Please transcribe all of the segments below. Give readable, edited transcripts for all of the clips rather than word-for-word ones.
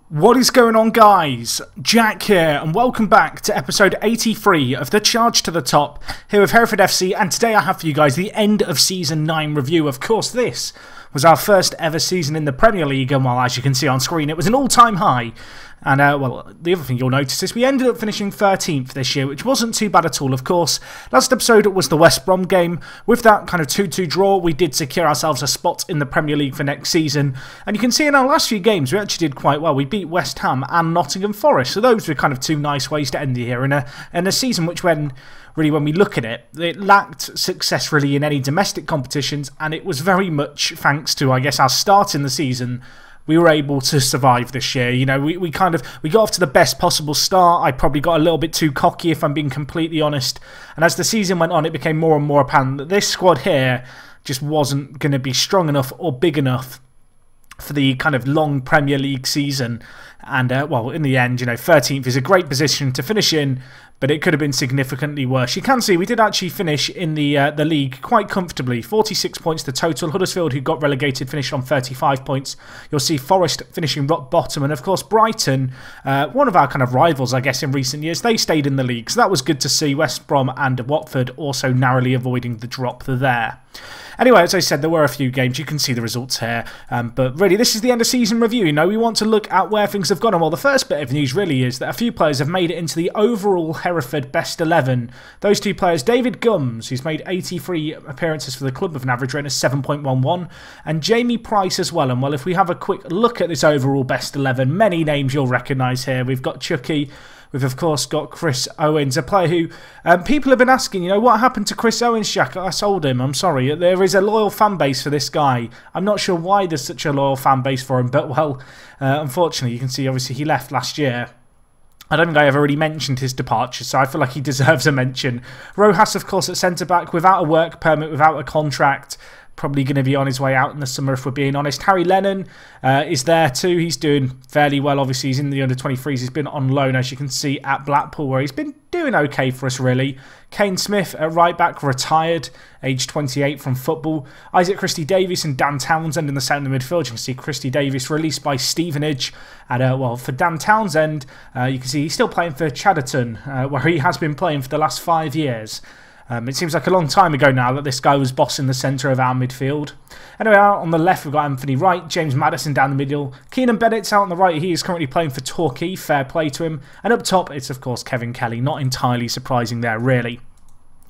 What is going on, guys? Jack here, and welcome back to episode 83 of the Charge to the Top here with Hereford FC, and today I have for you guys the end of Season 9 review. Of course, this was our first ever season in the Premier League, and well, as you can see on screen, it was an all-time high. And, well, the other thing you'll notice is we ended up finishing 13th this year, which wasn't too bad at all, of course. Last episode was the West Brom game. With that kind of 2-2 draw, we did secure ourselves a spot in the Premier League for next season. And you can see in our last few games, we actually did quite well. We beat West Ham and Nottingham Forest, so those were kind of two nice ways to end the year in a season which, when we look at it, it lacked success really in any domestic competitions, and it was very much thanks to, I guess, our start in the season. We were able to survive this year. You know, we got off to the best possible start. I probably got a little bit too cocky, if I'm being completely honest. And as the season went on, it became more and more apparent that this squad here just wasn't going to be strong enough or big enough for the kind of long Premier League season. And, well, in the end, you know, 13th is a great position to finish in, but it could have been significantly worse. You can see we did actually finish in the league quite comfortably. 46 points the total. Huddersfield, who got relegated, finished on 35 points. You'll see Forest finishing rock bottom. And, of course, Brighton, one of our kind of rivals, I guess, in recent years, they stayed in the league. So that was good to see. West Brom and Watford also narrowly avoiding the drop there. Anyway, as I said, there were a few games. You can see the results here. But really, this is the end of season review. You know, we want to look at where things have gone. And well, the first bit of news really is that a few players have made it into the overall Hereford Best 11. Those two players, David Gums, who's made 83 appearances for the club with an average rating of 7.11, and Jamie Price as well. And well, if we have a quick look at this overall Best 11, many names you'll recognise here. We've got Chucky. We've, of course, got Chris Owens, a player who people have been asking, you know, what happened to Chris Owens, Jack? I sold him, I'm sorry. There is a loyal fan base for this guy. I'm not sure why there's such a loyal fan base for him, but, well, unfortunately, you can see, obviously, he left last year. I don't think I ever really mentioned his departure, so I feel like he deserves a mention. Rojas, of course, at centre-back, without a work permit, without a contract. Probably going to be on his way out in the summer, if we're being honest. Harry Lennon is there too. He's doing fairly well. Obviously, he's in the under-23s. He's been on loan, as you can see, at Blackpool, where he's been doing okay for us, really. Kane Smith at right-back, retired, age 28 from football. Isaac Christie-Davies and Dan Townsend in the centre midfield. You can see Christie-Davies released by Stevenage. And, well, for Dan Townsend, you can see he's still playing for Chadderton, where he has been playing for the last 5 years. It seems like a long time ago now that this guy was bossing the centre of our midfield. Anyway, out on the left, we've got Anthony Wright, James Maddison down the middle. Keenan Bennett's out on the right. He is currently playing for Torquay. Fair play to him. And up top, it's, of course, Kevin Kelly. Not entirely surprising there, really.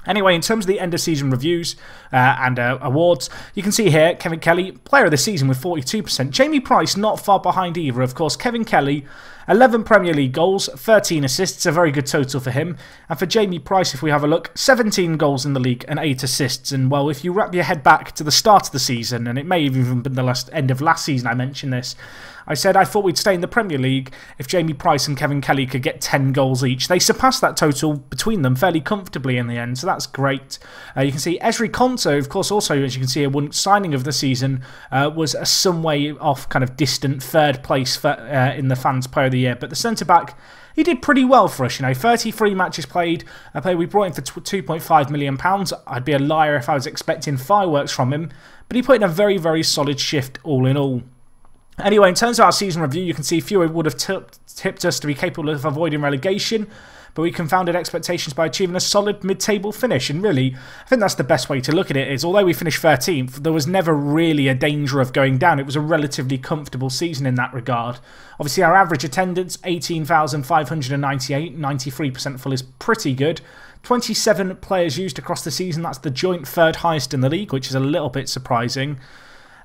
Anyway, in terms of the end-of-season reviews and awards, you can see here, Kevin Kelly, player of the season with 42%. Jamie Price, not far behind either. Of course, Kevin Kelly, 11 Premier League goals, 13 assists, a very good total for him. And for Jamie Price, if we have a look, 17 goals in the league and 8 assists. And, well, if you wrap your head back to the start of the season, and it may have even been the end of last season I mentioned this, I said I thought we'd stay in the Premier League if Jamie Price and Kevin Kelly could get 10 goals each. They surpassed that total between them fairly comfortably in the end, so that's great. You can see Ezri Konsa, of course, also, as you can see, a one signing of the season, was some way off kind of distant third place for, in the Fans Player of the Year. But the centre-back, he did pretty well for us, you know, 33 matches played, a player we brought in for £2.5 million. I'd be a liar if I was expecting fireworks from him, but he put in a very, very solid shift all in all. Anyway, in terms of our season review, you can see fewer would have tipped us to be capable of avoiding relegation, but we confounded expectations by achieving a solid mid-table finish. And really, I think that's the best way to look at it, is although we finished 13th, there was never really a danger of going down. It was a relatively comfortable season in that regard. Obviously, our average attendance, 18,598, 93% full, is pretty good. 27 players used across the season. That's the joint third highest in the league, which is a little bit surprising.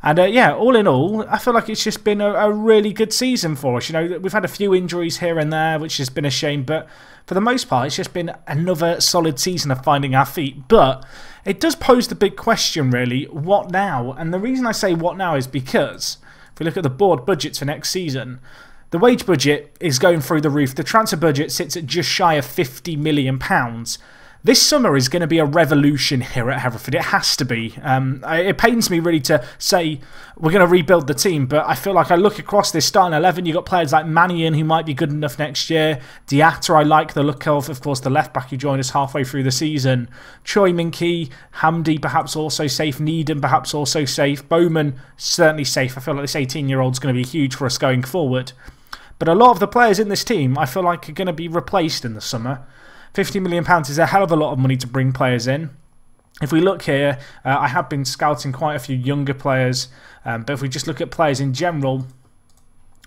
And, yeah, all in all, I feel like it's just been a really good season for us. You know, we've had a few injuries here and there, which has been a shame. But for the most part, it's just been another solid season of finding our feet. But it does pose the big question, really, what now? And the reason I say what now is because if we look at the board budgets for next season, the wage budget is going through the roof. The transfer budget sits at just shy of £50 million. This summer is going to be a revolution here at Hereford. It has to be. It pains me really to say we're going to rebuild the team, but I feel like I look across this starting 11, you've got players like Mannion who might be good enough next year. Diatta I like the look of course, the left-back who joined us halfway through the season. Choi Min-ki, Hamdi perhaps also safe, Needham perhaps also safe, Bowman certainly safe. I feel like this 18-year-old's going to be huge for us going forward. But a lot of the players in this team, I feel like, are going to be replaced in the summer. £50 million is a hell of a lot of money to bring players in. If we look here, I have been scouting quite a few younger players, but if we just look at players in general,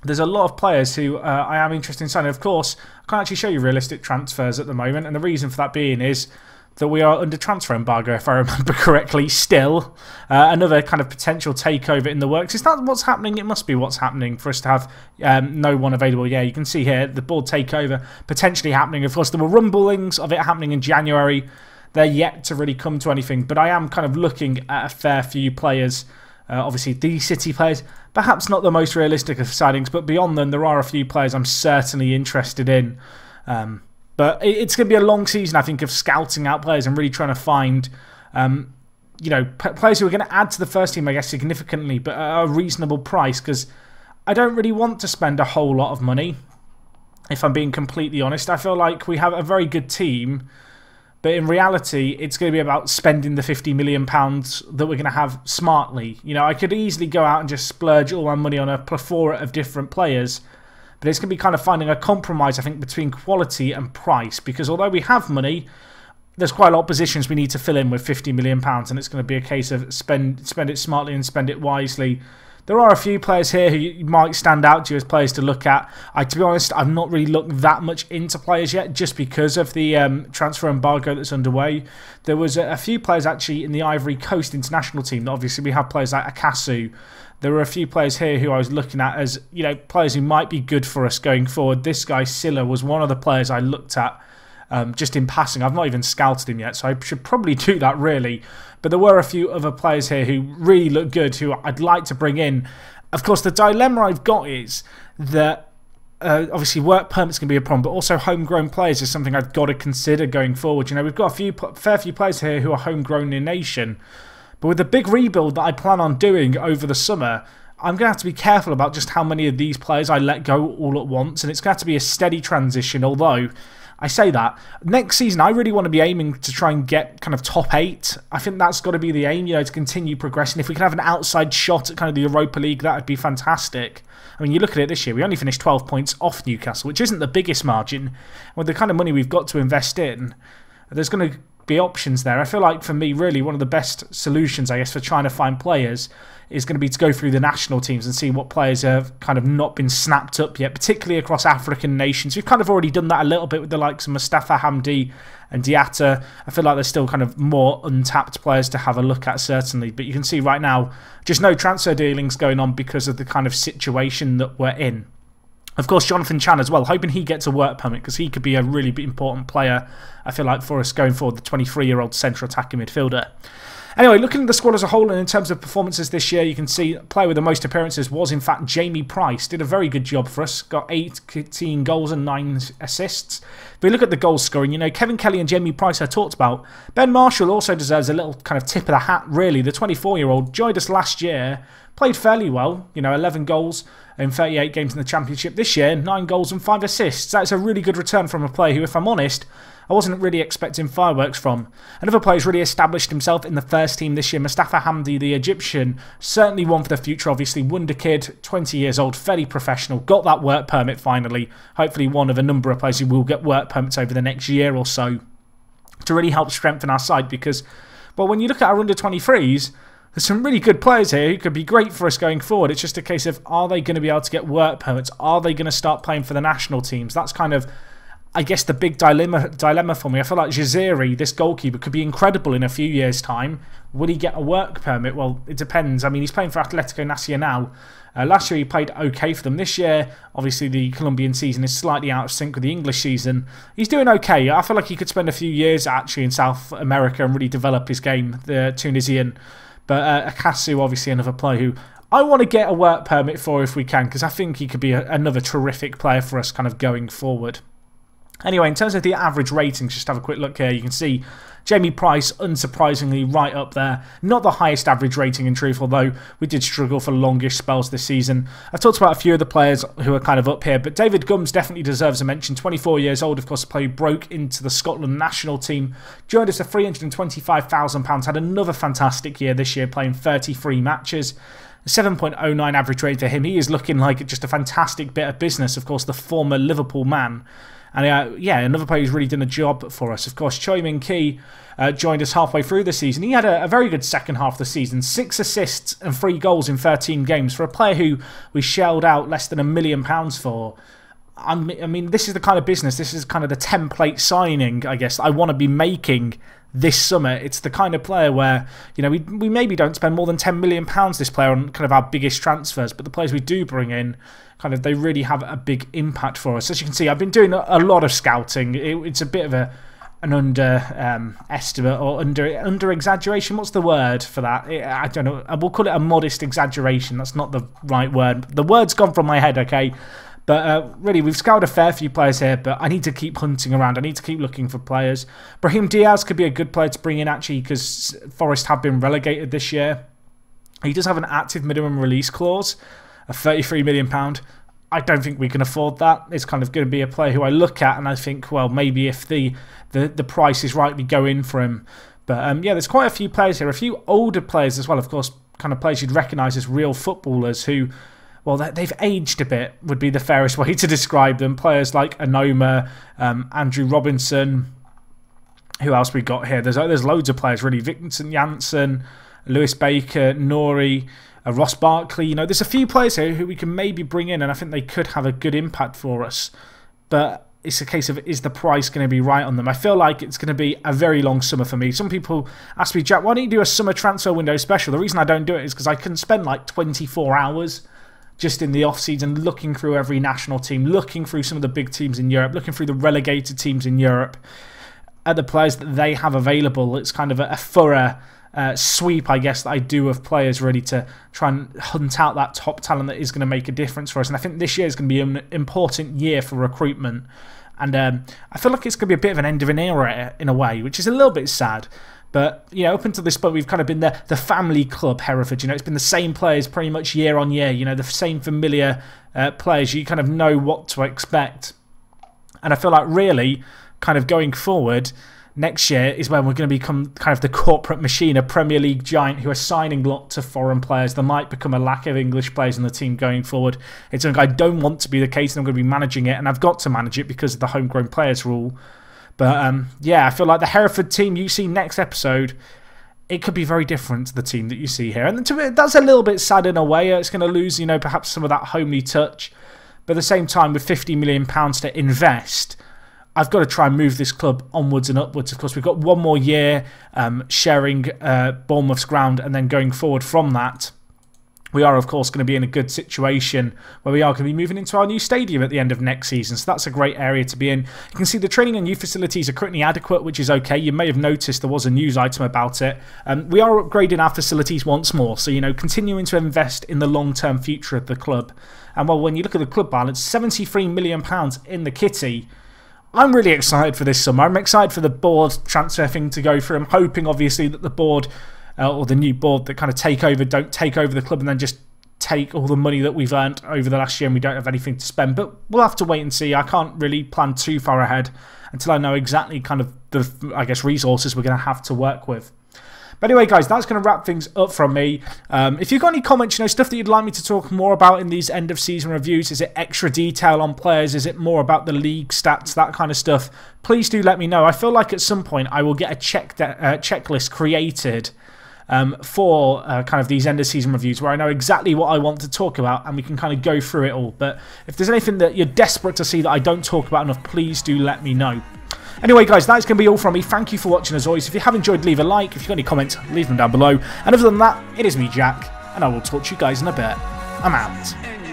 there's a lot of players who I am interested in signing. Of course, I can't actually show you realistic transfers at the moment, and the reason for that being is that we are under transfer embargo, if I remember correctly, still. Another kind of potential takeover in the works. Is that what's happening? It must be what's happening for us to have no one available. Yeah, you can see here the board takeover potentially happening. Of course, there were rumblings of it happening in January. They're yet to really come to anything, but I am kind of looking at a fair few players. Obviously, these City players, perhaps not the most realistic of signings, but beyond them, there are a few players I'm certainly interested in. But it's going to be a long season, I think, of scouting out players and really trying to find, players who are going to add to the first team, I guess, significantly, but at a reasonable price, because I don't really want to spend a whole lot of money, if I'm being completely honest. I feel like we have a very good team, but in reality, it's going to be about spending the £50 million that we're going to have smartly. I could easily go out and just splurge all my money on a plethora of different players, but it's going to be kind of finding a compromise, I think, between quality and price. Because although we have money, there's quite a lot of positions we need to fill in with £50 million, and it's going to be a case of spend it smartly and spend it wisely. There are a few players here who might stand out to you as players to look at. To be honest, I've not really looked that much into players yet, just because of the transfer embargo that's underway. There was a few players actually in the Ivory Coast international team. Obviously, we have players like Akasu. There were a few players here who I was looking at as, players who might be good for us going forward. This guy, Silla, was one of the players I looked at just in passing. I've not even scouted him yet, so I should probably do that, really. But there were a few other players here who really look good, who I'd like to bring in. Of course, the dilemma I've got is that obviously work permits can be a problem, but also homegrown players is something I've got to consider going forward. We've got a fair few players here who are homegrown in nation. But with the big rebuild that I plan on doing over the summer, I'm going to have to be careful about just how many of these players I let go all at once. And it's going to have to be a steady transition, although I say that. Next season, I really want to be aiming to try and get kind of top 8. I think that's got to be the aim, to continue progressing. If we can have an outside shot at kind of the Europa League, that would be fantastic. I mean, you look at it this year, we only finished 12 points off Newcastle, which isn't the biggest margin. With the kind of money we've got to invest in, there's going to be options there. I feel like, for me, really, one of the best solutions, I guess, for trying to find players is going to be to go through the national teams and see what players have kind of not been snapped up yet, particularly across African nations. We've kind of already done that a little bit with the likes of Mustafa Hamdi and Diatta. I feel like there's still kind of more untapped players to have a look at, certainly. But you can see right now, just no transfer dealings going on because of the kind of situation that we're in. Of course, Jonathan Chan as well, hoping he gets a work permit because he could be a really important player, I feel like, for us going forward, the 23-year-old central attacking midfielder. Anyway, looking at the squad as a whole and in terms of performances this year, you can see player with the most appearances was, in fact, Jamie Price. Did a very good job for us. Got 18 goals and 9 assists. If we look at the goal scoring, Kevin Kelly and Jamie Price I talked about. Ben Marshall also deserves a little kind of tip of the hat, really. The 24-year-old joined us last year, played fairly well, 11 goals in 38 games in the Championship. This year, 9 goals and 5 assists. That's a really good return from a player who, if I'm honest, I wasn't really expecting fireworks from. Another player who's really established himself in the first team this year, Mustafa Hamdi, the Egyptian. Certainly one for the future, obviously. Wonder kid, 20 years old, fairly professional. Got that work permit finally. Hopefully one of a number of players who will get work permits over the next year or so to really help strengthen our side because, well, when you look at our under-23s, there's some really good players here who could be great for us going forward. It's just a case of, are they going to be able to get work permits? Are they going to start playing for the national teams? That's kind of, I guess, the big dilemma for me. I feel like Jaziri, this goalkeeper, could be incredible in a few years' time. Will he get a work permit? Well, it depends. I mean, he's playing for Atletico Nacional. Last year he played okay for them. This year, obviously, the Colombian season is slightly out of sync with the English season. He's doing okay. I feel like he could spend a few years, actually, in South America and really develop his game, the Tunisian. But Akasu, obviously, another player who I want to get a work permit for if we can, because I think he could be another terrific player for us kind of going forward. Anyway, in terms of the average ratings, just have a quick look here. You can see Jamie Price, unsurprisingly, right up there. Not the highest average rating, in truth, although we did struggle for longish spells this season. I've talked about a few of the players who are kind of up here, but David Gums definitely deserves a mention. 24 years old, of course, a player who broke into the Scotland national team. Joined us for £325,000. Had another fantastic year this year, playing 33 matches. A 7.09 average rate for him. He is looking like just a fantastic bit of business. Of course, the former Liverpool man. And yeah, another player who's really done a job for us. Of course, Choi Min-ki joined us halfway through the season. He had a very good second half of the season. 6 assists and 3 goals in 13 games. For a player who we shelled out less than £1 million for. I mean, this is the kind of business, this is kind of the template signing, I guess, I want to be making this summer. It's the kind of player where, you know, we maybe don't spend more than £10 million this player on kind of our biggest transfers, but the players we do bring in, kind of, they really have a big impact for us. As you can see, I've been doing a lot of scouting. It's a bit of an estimate or under exaggeration. What's the word for that? I don't know. We'll call it a modest exaggeration. That's not the right word. The word's gone from my head, okay? But really, we've scouted a fair few players here, but I need to keep hunting around. I need to keep looking for players. Brahim Diaz could be a good player to bring in, actually, because Forest have been relegated this year. He does have an active minimum release clause of £33 million. I don't think we can afford that. It's kind of going to be a player who I look at and I think, well, maybe if the price is right, we go in for him. But yeah, there's quite a few players here. A few older players as well, of course, kind of players you'd recognise as real footballers who... well, they've aged a bit, would be the fairest way to describe them. Players like Anoma, Andrew Robinson. Who else we got here? There's loads of players, really. Vincent Janssen, Lewis Baker, Nori, Ross Barkley. You know, there's a few players here who we can maybe bring in, and I think they could have a good impact for us. But it's a case of, is the price going to be right on them? I feel like it's going to be a very long summer for me. Some people ask me, Jack, why don't you do a summer transfer window special? The reason I don't do it is because I can spend like 24 hours... just in the off-season, looking through every national team, looking through some of the big teams in Europe, looking through the relegated teams in Europe, at the players that they have available. It's kind of a thorough sweep, I guess, that I do of players really to try and hunt out that top talent that is going to make a difference for us. And I think this year is going to be an important year for recruitment. And I feel like it's going to be a bit of an end of an era in a way, which is a little bit sad. But, you know, up until this point, we've kind of been the family club, Hereford. You know, it's been the same players pretty much year on year. You know, the same familiar players. You kind of know what to expect. And I feel like really, kind of going forward, next year is when we're going to become kind of the corporate machine, a Premier League giant who are signing lots of foreign players. There might become a lack of English players in the team going forward. It's something I don't want to be the case, and I'm going to be managing it. And I've got to manage it because of the homegrown players rule. But yeah, I feel like the Hereford team you see next episode, it could be very different to the team that you see here. And to me, that's a little bit sad in a way. It's going to lose, you know, perhaps some of that homely touch. But at the same time, with £50 million to invest, I've got to try and move this club onwards and upwards. Of course, we've got one more year sharing Bournemouth's ground, and then going forward from that, we are, of course, going to be in a good situation where we are going to be moving into our new stadium at the end of next season. So that's a great area to be in. You can see the training and youth facilities are currently adequate, which is okay. You may have noticed there was a news item about it. We are upgrading our facilities once more. So, you know, continuing to invest in the long-term future of the club. And, well, when you look at the club balance, £73 million in the kitty. I'm really excited for this summer. I'm excited for the board transfer thing to go through. I'm hoping, obviously, that the board... or the new board that kind of don't take over the club and then just take all the money that we've earned over the last year and we don't have anything to spend. But we'll have to wait and see. I can't really plan too far ahead until I know exactly kind of the, I guess, resources we're going to have to work with. But anyway, guys, that's going to wrap things up from me. If you've got any comments, you know, stuff that you'd like me to talk more about in these end-of-season reviews, is it extra detail on players? Is it more about the league stats, that kind of stuff? Please do let me know. I feel like at some point I will get a checklist created for kind of these end-of-season reviews where I know exactly what I want to talk about and we can kind of go through it all. But if there's anything that you're desperate to see that I don't talk about enough, please do let me know. Anyway, guys, that's going to be all from me. Thank you for watching as always. If you have enjoyed, leave a like. If you've got any comments, leave them down below. And other than that, it is me, Jack, and I will talk to you guys in a bit. I'm out.